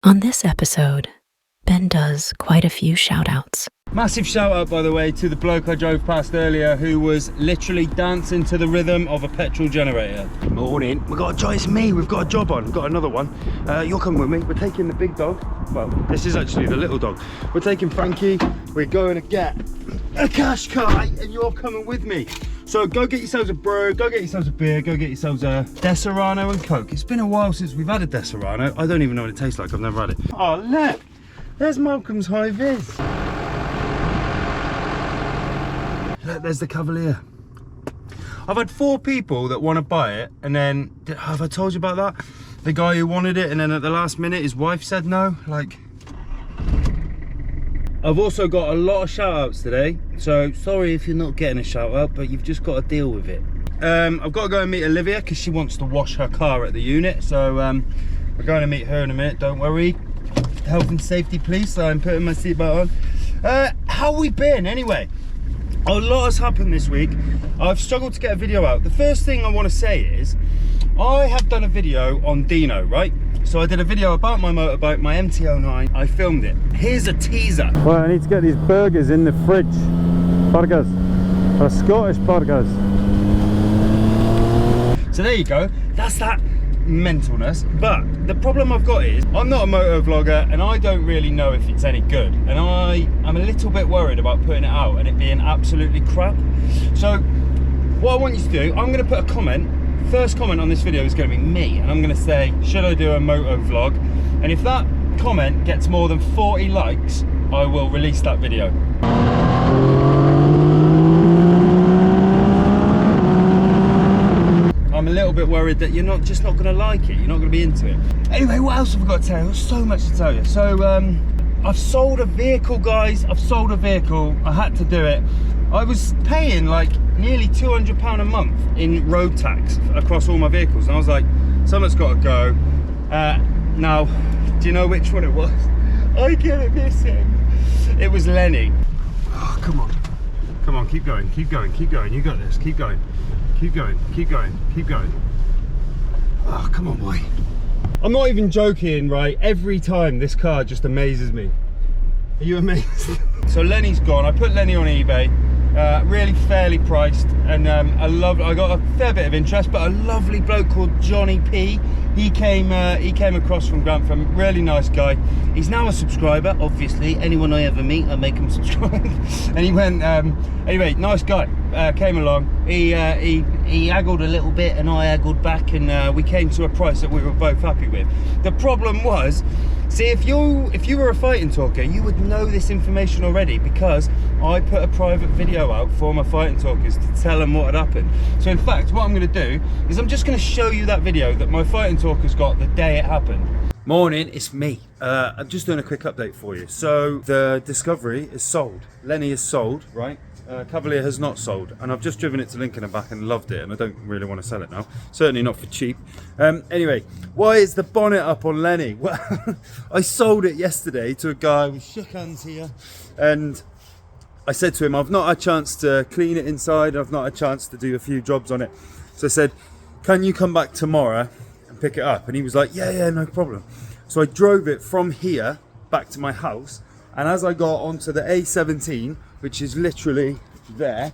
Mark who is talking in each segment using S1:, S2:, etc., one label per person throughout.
S1: On this episode, Ben does quite a few shout-outs.
S2: Massive shout out, by the way, to the bloke I drove past earlier who was literally dancing to the rhythm of a petrol generator.
S3: Morning. It's me. We've got a job on. We've got another one. You'll come with me. We're taking the big dog. Well, this is actually the little dog. We're taking Frankie. We're going to get a Qashqai, and you're coming with me. So go get yourselves a brew, go get yourselves a beer, go get yourselves a Deserano and Coke. It's been a while since we've had a Deserano. I don't even know what it tastes like. I've never had it. Oh, look. There's Malcolm's high vis. Look, there's the Cavalier. I've had 4 people that want to buy it, and then, have I told you about that? The guy who wanted it, and then at the last minute his wife said no. Like, I've also got a lot of shout outs today, so sorry if you're not getting a shout out, but you've just got to deal with it. I've got to go and meet Olivia because she wants to wash her car at the unit, so we're going to meet her in a minute. Don't worry. Health and safety, please. So I'm putting my seatbelt on. How we been anyway? A lot has happened this week. I've struggled to get a video out. The first thing I want to say is I have done a video on Dino, right? So I did a video about my motorbike, my MT-09. I filmed it. Here's a teaser.
S4: Well, I need to get these burgers in the fridge. Burgers. Scottish burgers.
S2: So there you go. That's that mentalness. But the problem I've got is I'm not a moto vlogger and I don't really know if it's any good, and I'm a little bit worried about putting it out and it being absolutely crap. So what I want you to do, I'm going to put a comment. First comment on this video is going to be me, and I'm going to say, should I do a moto vlog? And if that comment gets more than 40 likes, I will release that video. I'm a little bit worried that you're just not going to like it. You're not going to be into it. Anyway, what else have I got to tell you? There's so much to tell you. So I've sold a vehicle, guys. I've sold a vehicle. I had to do it. I was paying like nearly £200 a month in road tax across all my vehicles, and I was like, something's got to go. Now, do you know which one it was? I get missing. It was Lenny. Oh, come on. Come on, keep going, keep going, keep going. You got this. Keep going. Keep going, keep going, keep going. Oh, come on, boy. I'm not even joking, right? Every time this car just amazes me. Are you amazed? So Lenny's gone. I put Lenny on eBay. Really fairly priced, and I got a fair bit of interest, but a lovely bloke called Johnny P. He came across from Grantham. Really nice guy. He's now a subscriber. Obviously, anyone I ever meet, I make him subscribe. And he went. Anyway, nice guy. Came along. He haggled a little bit, and I haggled back, and we came to a price that we were both happy with. The problem was, see, if you were a fighting talker, you would know this information already, because I put a private video out for my fighting talkers to tell them what had happened. So in fact, what I'm going to do is I'm just going to show you that video that my fighting talkers got the day it happened. Morning, it's me. I'm just doing a quick update for you. So the Discovery is sold. Lenny is sold, right? Cavalier has not sold, and I've just driven it to Lincoln and back and loved it, and I don't really want to sell it now. Certainly not for cheap. Anyway, why is the bonnet up on Lenny? Well, I sold it yesterday to a guy. We shook hands here, and I said to him, I've not had a chance to clean it inside, I've not had a chance to do a few jobs on it. So I said, can you come back tomorrow and pick it up? And he was like, yeah, no problem. So I drove it from here back to my house, and as I got onto the A17, which is literally there,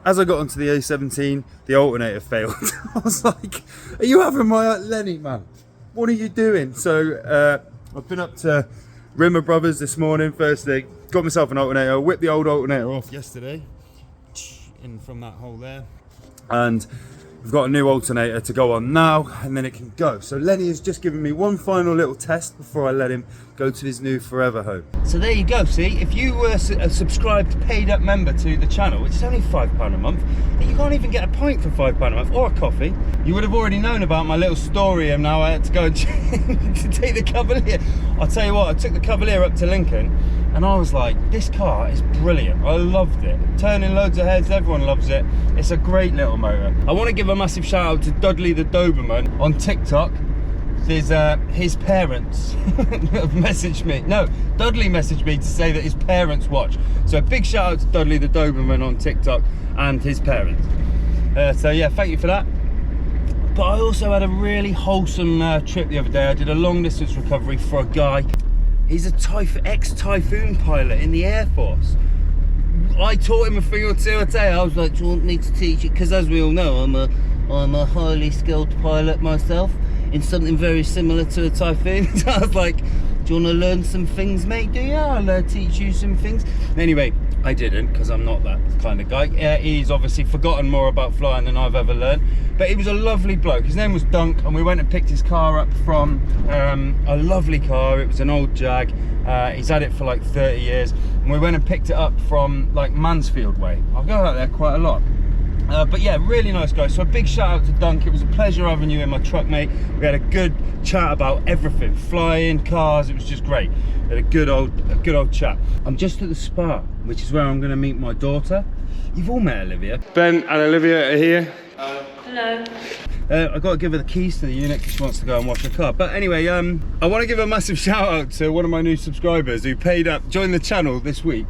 S2: as I got onto the A17, the alternator failed. I was like, are you having my Lenny, man? What are you doing? So I've been up to Rimmer Brothers this morning, first thing, got myself an alternator, whipped the old alternator off yesterday, in from that hole there, and we've got a new alternator to go on now, and then it can go. So Lenny has just given me one final little test before I let him go to his new forever home. So there you go. See, if you were a subscribed paid up member to the channel, which is only £5 a month, then you can't even get a pint for £5 a month, or a coffee. You would have already known about my little story, and now I had to go and to take the Cavalier. I'll tell you what, I took the Cavalier up to Lincoln, and I was like, this car is brilliant. I loved it. Turning loads of heads, everyone loves it. It's a great little motor. I want to give a massive shout out to Dudley the Doberman on TikTok. There's his parents have messaged me. No, Dudley messaged me to say that his parents watch. So a big shout out to Dudley the Doberman on TikTok and his parents. So yeah, thank you for that.
S3: But I also had a really wholesome trip the other day. I did a long distance recovery for a guy. He's a ex-Typhoon pilot in the Air Force. I taught him a thing or two a day. I was like, do you want me to teach you? Because as we all know, I'm a highly skilled pilot myself in something very similar to a Typhoon. So I was like, do you want to learn some things, mate? Do you? I'll teach you some things. Anyway, I didn't, because I'm not that kind of guy. He's obviously forgotten more about flying than I've ever learned. But he was a lovely bloke. His name was Dunk, and we went and picked his car up from a lovely car. It was an old Jag. He's had it for like 30 years. And we went and picked it up from like Mansfield way. I go out there quite a lot. But yeah, really nice guy. So a big shout out to Dunk. It was a pleasure having you in my truck, mate. We had a good chat about everything, flying, cars. It was just great. We had a good old chat. I'm just at the spa, which is where I'm going to meet my daughter. You've all met Olivia.
S4: Ben and Olivia are here.
S1: Hello.
S3: I've got to give her the keys to the unit because she wants to go and wash her car. But anyway, I want to give a massive shout out to one of my new subscribers who paid up, joined the channel this week.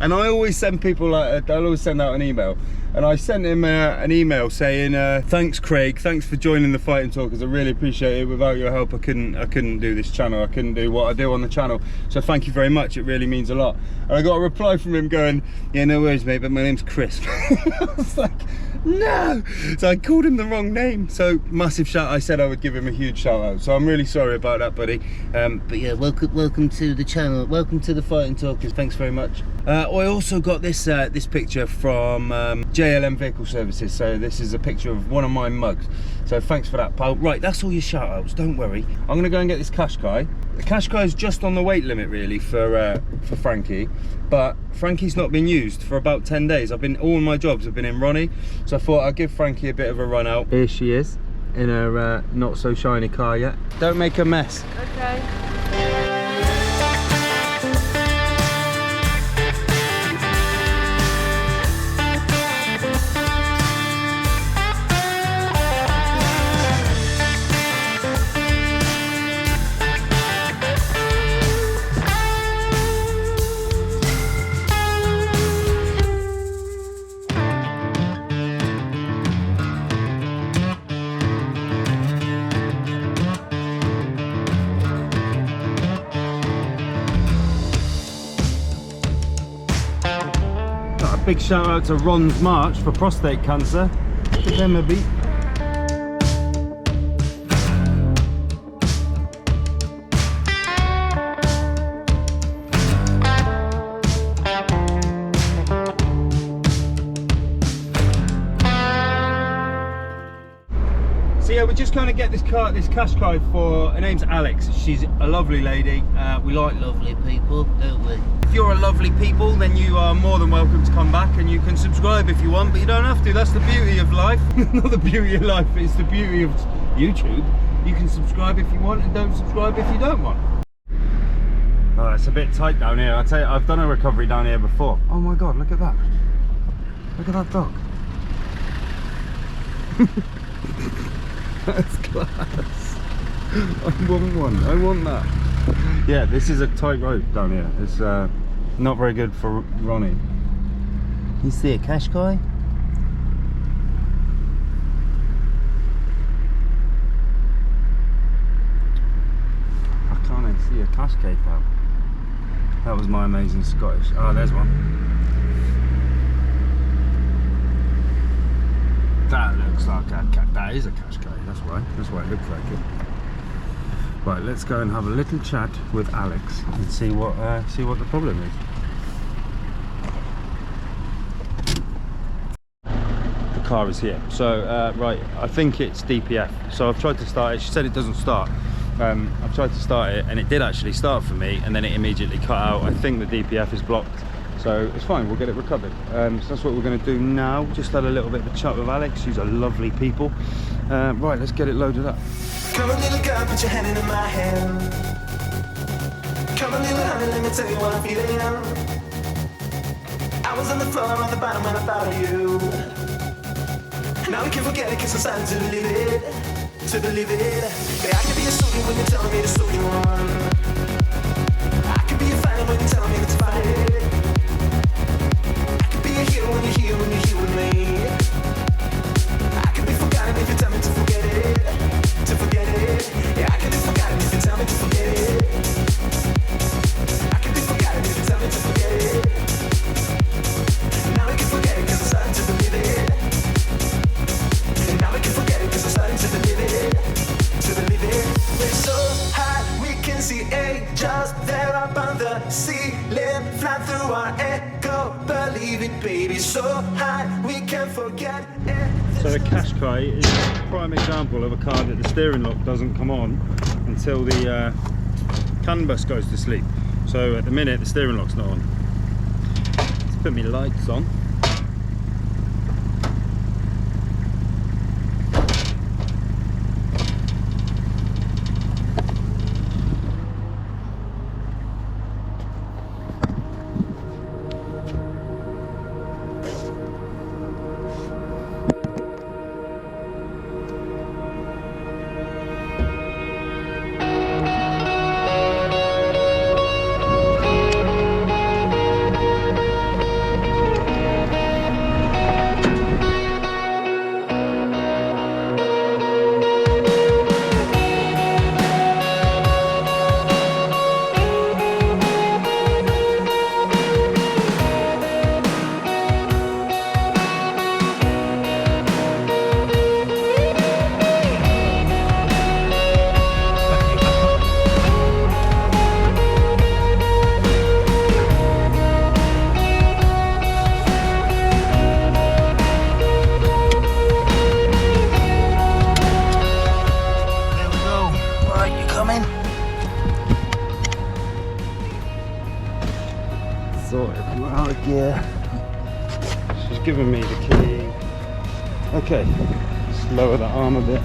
S3: And I always send people like, I'll always send out an email. And I sent him an email saying, thanks Craig, thanks for joining the Fighting Talkers. I really appreciate it. Without your help, I couldn't do this channel. I couldn't do what I do on the channel. So thank you very much. It really means a lot. And I got a reply from him going, yeah, no worries, mate, but my name's Chris. I was like, no. So I called him the wrong name. So massive shout. I said I would give him a huge shout out. So I'm really sorry about that, buddy. But yeah, welcome to the channel. Welcome to the Fighting Talkers. Thanks very much. I also got this this picture from JLM Vehicle Services. So this is a picture of one of my mugs. So thanks for that, pal. Right, that's all your shout outs. Don't worry. I'm gonna go and get this Qashqai. The Qashqai is just on the weight limit really for Frankie, but Frankie's not been used for about 10 days. All my jobs have been in Ronnie, so I thought I'd give Frankie a bit of a run out. Here she is in her not so shiny car yet. Don't make a mess.
S1: Okay.
S3: Big shout out to Ron's March for prostate cancer. Give them a beat. So yeah, we're just going to get this Qashqai for, her name's Alex. She's a lovely lady. We like lovely people, don't we? If you're a lovely people, then you are more than welcome to come back, and you can subscribe if you want, but you don't have to. That's the beauty of life. Not the beauty of life, it's the beauty of YouTube. You can subscribe if you want and don't subscribe if you don't want. Oh, it's a bit tight down here. I tell you, I've done a recovery down here before. Oh my God, look at that. Look at that dog. That's class. I want one. I want that. Yeah, this is a tight road down here. It's not very good for Ronnie. You see a Qashqai? I can't see a Qashqai though. That was my amazing Scottish. Oh, there's one. That looks like that is a Qashqai. That's why it looks like it. Right, let's go and have a little chat with Alex and see what the problem is. The car is here. So right, I think it's DPF. So I've tried to start it. She said it doesn't start. I've tried to start it and it did actually start for me, and then it immediately cut out. I think the DPF is blocked. So it's fine, we'll get it recovered. So that's what we're going to do now. Just had a little bit of a chat with Alex. She's a lovely people. Right, let's get it loaded up.
S5: Come on, little girl, put your hand in my hand. Come on, little honey, let me tell you what I'm feeling. I was on the floor at the bottom when I thought of you. Now we can forget it, cause I'm starting to believe it. But I can be a soldier when you're telling me to slow you on. I can be a fighter when you're telling me to fight it. I can be a hero when you're here with me. I can be forgotten if you tell me see angels there up on the ceiling, fly through our echo, believe it, baby, so high we can forget it.
S4: So the Qashqai is a prime example of a car that the steering lock doesn't come on until the CAN bus goes to sleep. So at the minute the steering lock's not on. Let's put my lights on.
S2: Sorted, we're out of gear. She's giving me the key. Okay, just lower that arm a bit.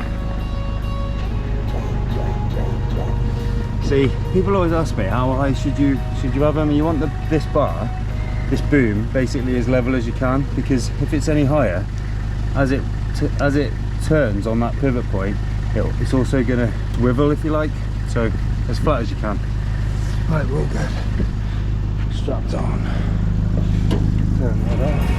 S2: See, people always ask me how high should you have them. You want this bar, this boom, basically as level as you can, because if it's any higher, as it turns on that pivot point, it's also going to swivel, if you like. So as flat as you can. Right, we're all good. Strapped on. Turn that off.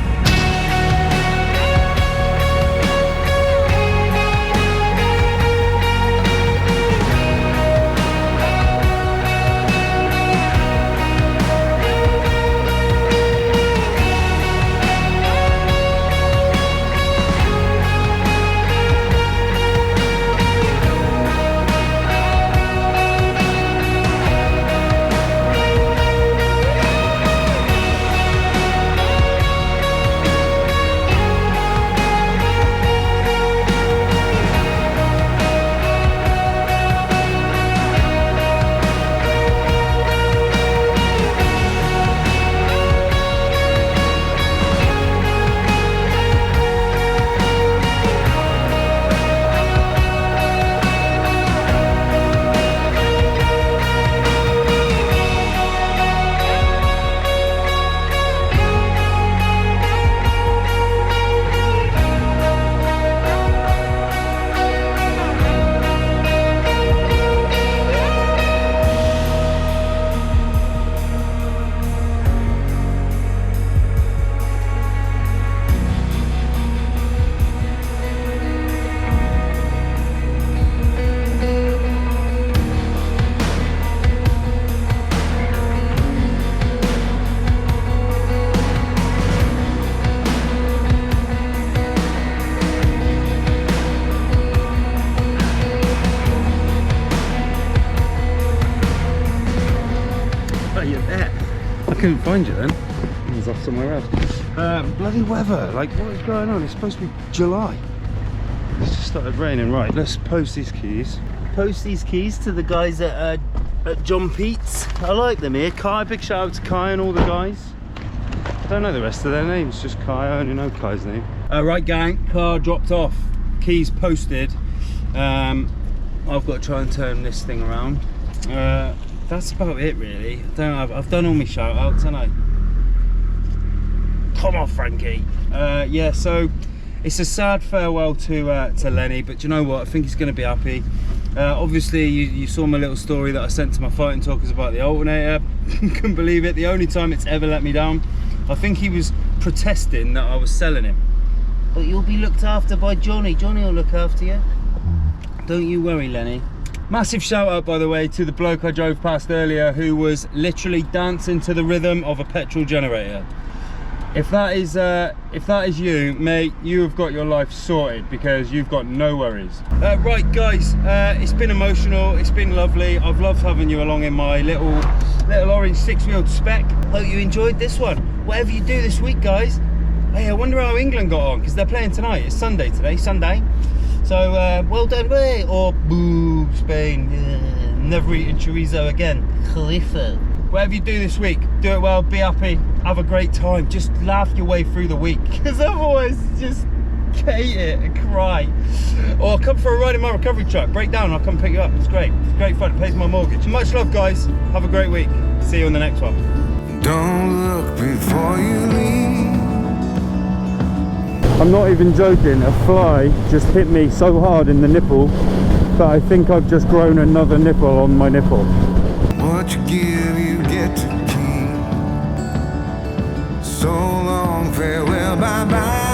S2: I couldn't find you then. I was off somewhere else. Bloody weather, like what is going on? It's supposed to be July. It's just started raining. Right, let's post these keys.
S3: Post these keys to the guys at John Pete's. I like them here. Kai, big shout out to Kai and all the guys.
S2: I don't know the rest of their names, just Kai. I only know Kai's name.
S3: Right gang, car dropped off, keys posted. I've got to try and turn this thing around. That's about it really. I've done all my shout outs, haven't I? Come on Frankie. Yeah, so it's a sad farewell to Lenny, but you know what, I think he's going to be happy. Obviously you saw my little story that I sent to my fighting talkers about the alternator. Couldn't believe it, the only time it's ever let me down. I think he was protesting that I was selling him. But you'll be looked after by Johnny. Johnny will look after you. Don't you worry, Lenny. Massive shout out, by the way, to the bloke I drove past earlier who was literally dancing to the rhythm of a petrol generator.
S2: If that is you, mate, you have got your life sorted because you've got no worries. Right, guys, it's been emotional. It's been lovely. I've loved having you along in my little orange 6-wheeled Spec. Hope you enjoyed this one. Whatever you do this week, guys. Hey, I wonder how England got on because they're playing tonight. It's Sunday today, Sunday. So well done, mate. Or boo, Spain. Never eating chorizo again. Khalifa. Whatever you do this week, do it well, be happy, have a great time. Just laugh your way through the week, because otherwise just hate it and cry. Or come for a ride in my recovery truck, break down and I'll come pick you up. It's great. It's great fun. It pays my mortgage. Much love, guys. Have a great week. See you in the next one.
S6: Don't look before you leave.
S4: I'm not even joking, a fly just hit me so hard in the nipple that I think I've just grown another nipple on my nipple.
S6: What you give, you get to keep. So long, farewell, bye-bye.